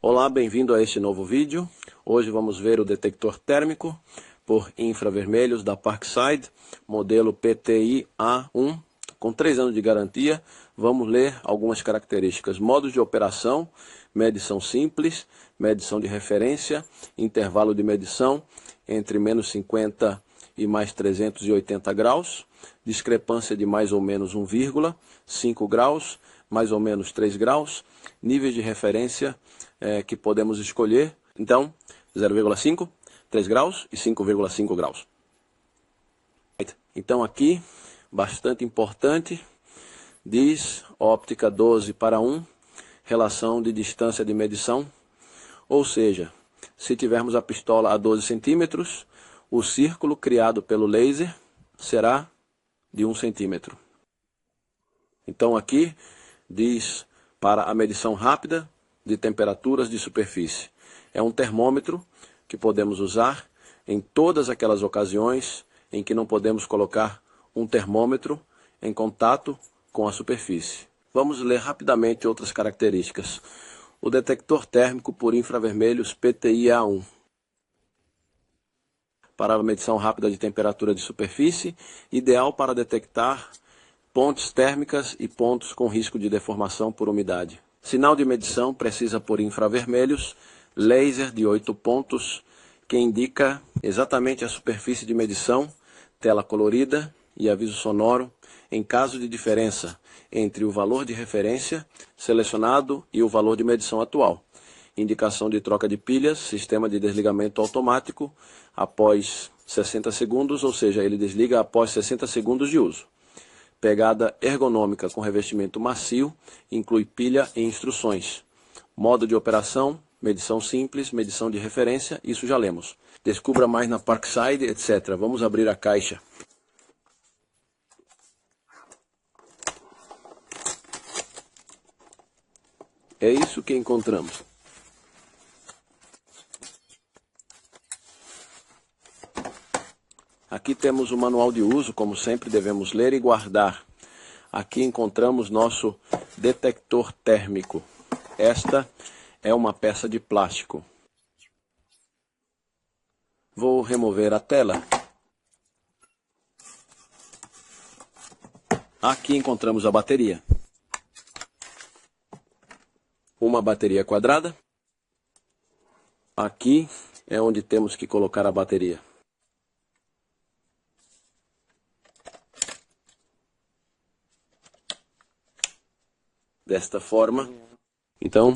Olá, bem-vindo a este novo vídeo. Hoje vamos ver o detector térmico por infravermelhos da Parkside, modelo PTI A1, com 3 anos de garantia. Vamos ler algumas características: modos de operação, medição simples, medição de referência, intervalo de medição entre menos 50 e mais 380 graus, discrepância de mais ou menos 1,5 graus, mais ou menos 3 graus, níveis de referência que podemos escolher, então 0,5, 3 graus e 5,5 graus. Então aqui, bastante importante, diz óptica 12:1, relação de distância de medição, ou seja, se tivermos a pistola a 12 centímetros, o círculo criado pelo laser será de 1 centímetro. Então aqui diz para a medição rápida de temperaturas de superfície. É um termômetro que podemos usar em todas aquelas ocasiões em que não podemos colocar um termômetro em contato com a superfície. Vamos ler rapidamente outras características. O detector térmico por infravermelhos PTI A1. Para a medição rápida de temperatura de superfície, ideal para detectar pontes térmicas e pontos com risco de deformação por umidade. Sinal de medição precisa por infravermelhos, laser de 8 pontos, que indica exatamente a superfície de medição, tela colorida e aviso sonoro, em caso de diferença entre o valor de referência selecionado e o valor de medição atual. Indicação de troca de pilhas, sistema de desligamento automático após 60 segundos, ou seja, ele desliga após 60 segundos de uso. Pegada ergonômica com revestimento macio, inclui pilha e instruções. Modo de operação, medição simples, medição de referência, isso já lemos. Descubra mais na Parkside, etc. Vamos abrir a caixa. É isso que encontramos. Aqui temos o manual de uso, como sempre devemos ler e guardar. Aqui encontramos nosso detector térmico. Esta é uma peça de plástico. Vou remover a tela. Aqui encontramos a bateria. Uma bateria quadrada. Aqui é onde temos que colocar a bateria. Desta forma. Então,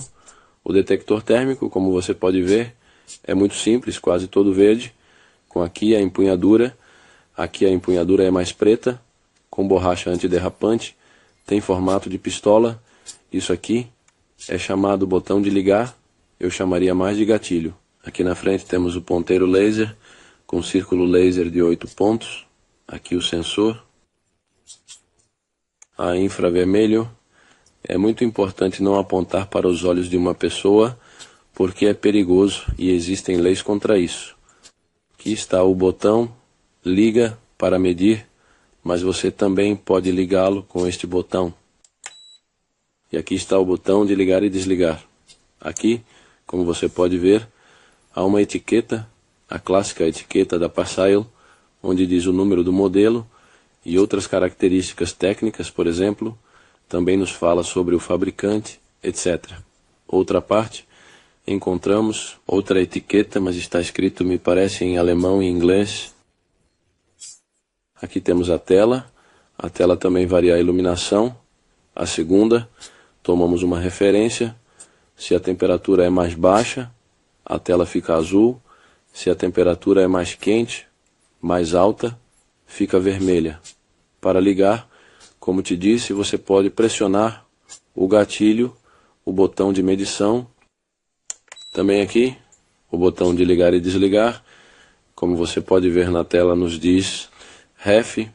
o detector térmico, como você pode ver, é muito simples, quase todo verde, com aqui a empunhadura. Aqui a empunhadura é mais preta, com borracha antiderrapante, tem formato de pistola. Isso aqui é chamado botão de ligar, eu chamaria mais de gatilho. Aqui na frente temos o ponteiro laser, com círculo laser de 8 pontos. Aqui o sensor. A infravermelho. É muito importante não apontar para os olhos de uma pessoa, porque é perigoso e existem leis contra isso. Aqui está o botão liga para medir, mas você também pode ligá-lo com este botão. E aqui está o botão de ligar e desligar. Aqui, como você pode ver, há uma etiqueta, a clássica etiqueta da Parkside, onde diz o número do modelo e outras características técnicas, por exemplo. Também nos fala sobre o fabricante, etc. Outra parte, encontramos outra etiqueta, mas está escrito, me parece, em alemão e inglês. Aqui temos a tela também varia a iluminação. A segunda, tomamos uma referência. Se a temperatura é mais baixa, a tela fica azul. Se a temperatura é mais quente, mais alta, fica vermelha. Para ligar, como te disse, você pode pressionar o gatilho, o botão de medição. Também aqui, o botão de ligar e desligar. Como você pode ver na tela, nos diz ref,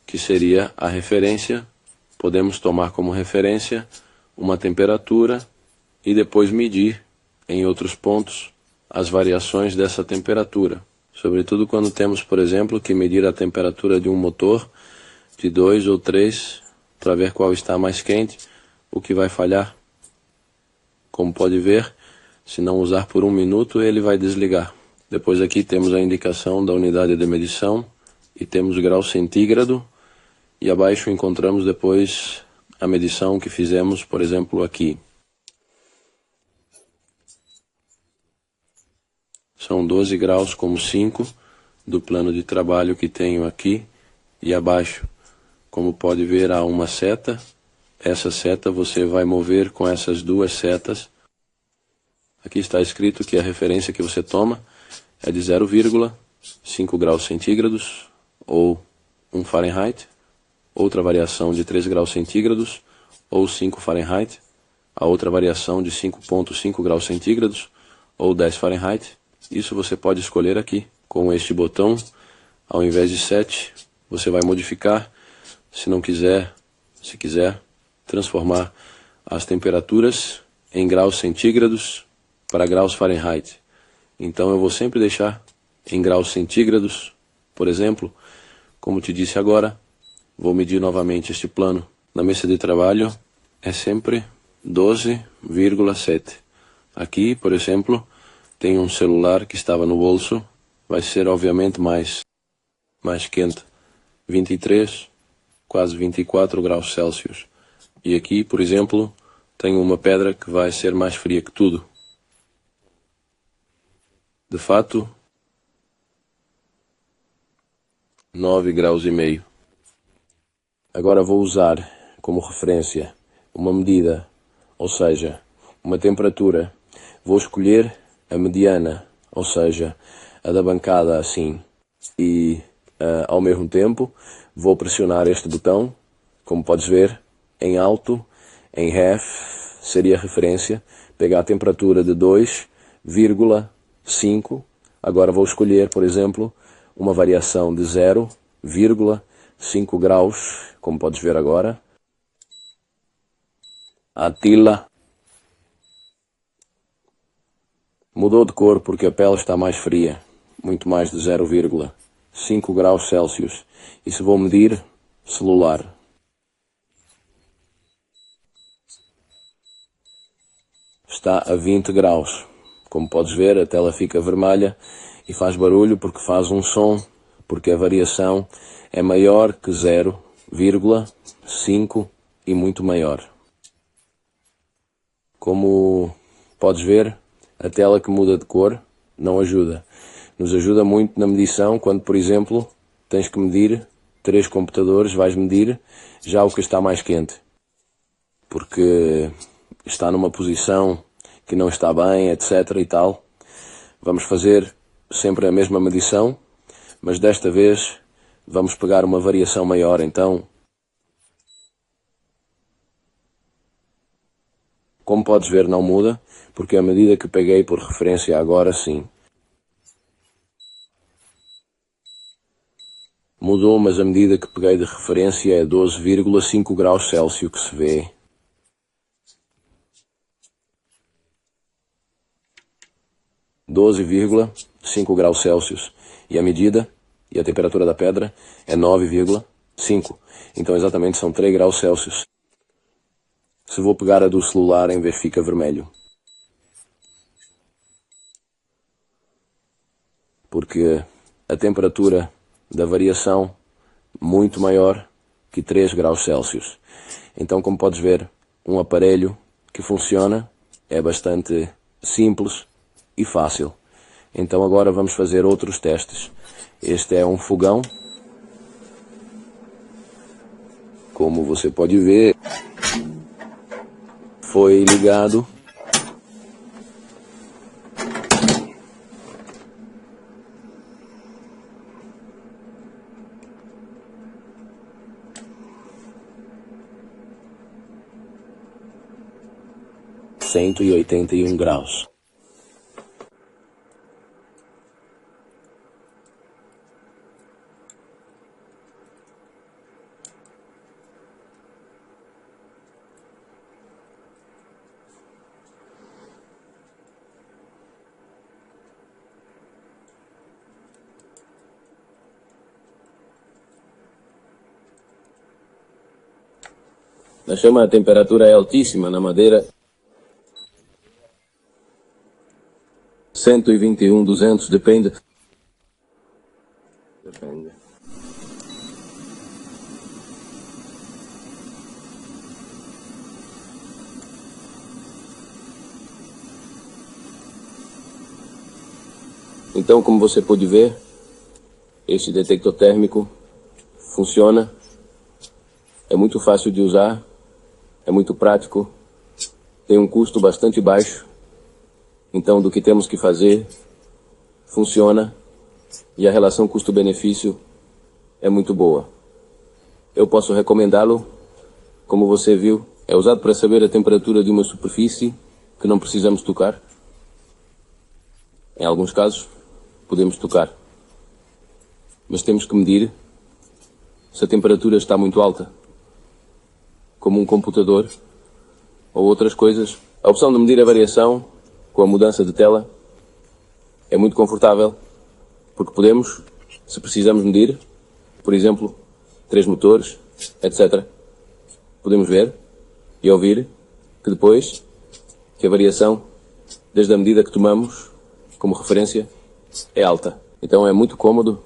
que seria a referência. Podemos tomar como referência uma temperatura e depois medir em outros pontos as variações dessa temperatura. Sobretudo quando temos, por exemplo, que medir a temperatura de um motor de 2 ou 3 para ver qual está mais quente, o que vai falhar. Como pode ver, Se não usar por 1 minuto, ele vai desligar. Depois aqui temos a indicação da unidade de medição e temos grau centígrado. E abaixo encontramos depois a medição que fizemos, por exemplo, aqui. São 12 graus como 5 do plano de trabalho que tenho aqui. E abaixo, como pode ver, há uma seta. Essa seta você vai mover com essas duas setas. Aqui está escrito que a referência que você toma é de 0,5 graus centígrados ou 1 Fahrenheit. Outra variação de 3 graus centígrados ou 5 Fahrenheit. A outra variação de 5,5 graus centígrados ou 10 Fahrenheit. Isso você pode escolher aqui. Com este botão, ao invés de 7, você vai modificar. Se quiser, transformar as temperaturas em graus centígrados para graus Fahrenheit. Então eu vou sempre deixar em graus centígrados, por exemplo, como te disse agora, vou medir novamente este plano. Na mesa de trabalho é sempre 12,7. Aqui, por exemplo, tem um celular que estava no bolso, vai ser obviamente mais quente, 23, quase 24 graus Celsius. E aqui, por exemplo, tenho uma pedra que vai ser mais fria que tudo. De fato, 9 graus e meio. Agora vou usar como referência uma medida, ou seja, uma temperatura. Vou escolher a mediana, ou seja, a da bancada assim. E ao mesmo tempo vou pressionar este botão, como podes ver, em alto, em ref, seria a referência, pegar a temperatura de 2,5. Agora vou escolher, por exemplo, uma variação de 0,5 graus, como podes ver agora. Atila. Mudou de cor porque a pele está mais fria, muito mais de 0,5 graus Celsius. E se vou medir, celular. Está a 20 graus. Como podes ver, a tela fica vermelha e faz barulho porque faz um som, porque a variação é maior que 0,5 e muito maior. Como podes ver, a tela que muda de cor não ajuda. Nos ajuda muito na medição quando, por exemplo, tens que medir 3 computadores, vais medir já o que está mais quente. Porque está numa posição que não está bem, etc. e tal. Vamos fazer sempre a mesma medição, mas desta vez vamos pegar uma variação maior. Então, como podes ver, não muda, porque a medida que peguei por referência agora sim. Mudou, mas a medida que peguei de referência é 12,5 graus Celsius que se vê. 12,5 graus Celsius. E a medida e a temperatura da pedra é 9,5. Então exatamente são 3 graus Celsius. Se vou pegar a do celular, em vez fica vermelho. Porque a temperatura da variação muito maior que 3 graus Celsius. Então, como podes ver, um aparelho que funciona é bastante simples e fácil. Então agora vamos fazer outros testes. Este é um fogão. Como você pode ver, foi ligado. Cento e 81 graus. Na chama a temperatura é altíssima, na madeira 121, 200, depende. Depende. Então, como você pode ver, esse detector térmico funciona, é muito fácil de usar, é muito prático, tem um custo bastante baixo, então do que temos que fazer, funciona, e a relação custo-benefício é muito boa. Eu posso recomendá-lo, como você viu, é usado para saber a temperatura de uma superfície que não precisamos tocar. Em alguns casos, podemos tocar, mas temos que medir se a temperatura está muito alta, como um computador ou outras coisas. A opção de medir a variação com a mudança de tela é muito confortável, porque podemos, se precisamos medir, por exemplo, 3 motores, etc., podemos ver e ouvir que depois que a variação, desde a medida que tomamos como referência, é alta. Então é muito cômodo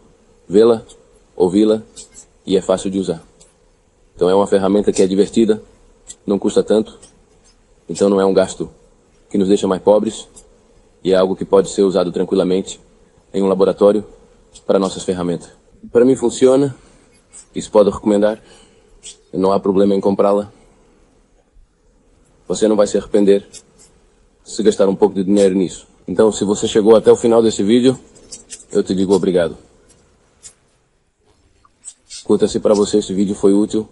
vê-la, ouvi-la e é fácil de usar. Então é uma ferramenta que é divertida, não custa tanto, então não é um gasto que nos deixa mais pobres e é algo que pode ser usado tranquilamente em um laboratório para nossas ferramentas. Para mim funciona, isso pode recomendar, não há problema em comprá-la. Você não vai se arrepender se gastar um pouco de dinheiro nisso. Então, se você chegou até o final desse vídeo, eu te digo obrigado. Curta se para você esse vídeo foi útil.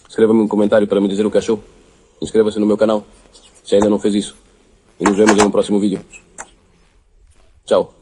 Escreva-me um comentário para me dizer o que achou. Inscreva-se no meu canal, se ainda não fez isso. E nos vemos em um próximo vídeo. Tchau.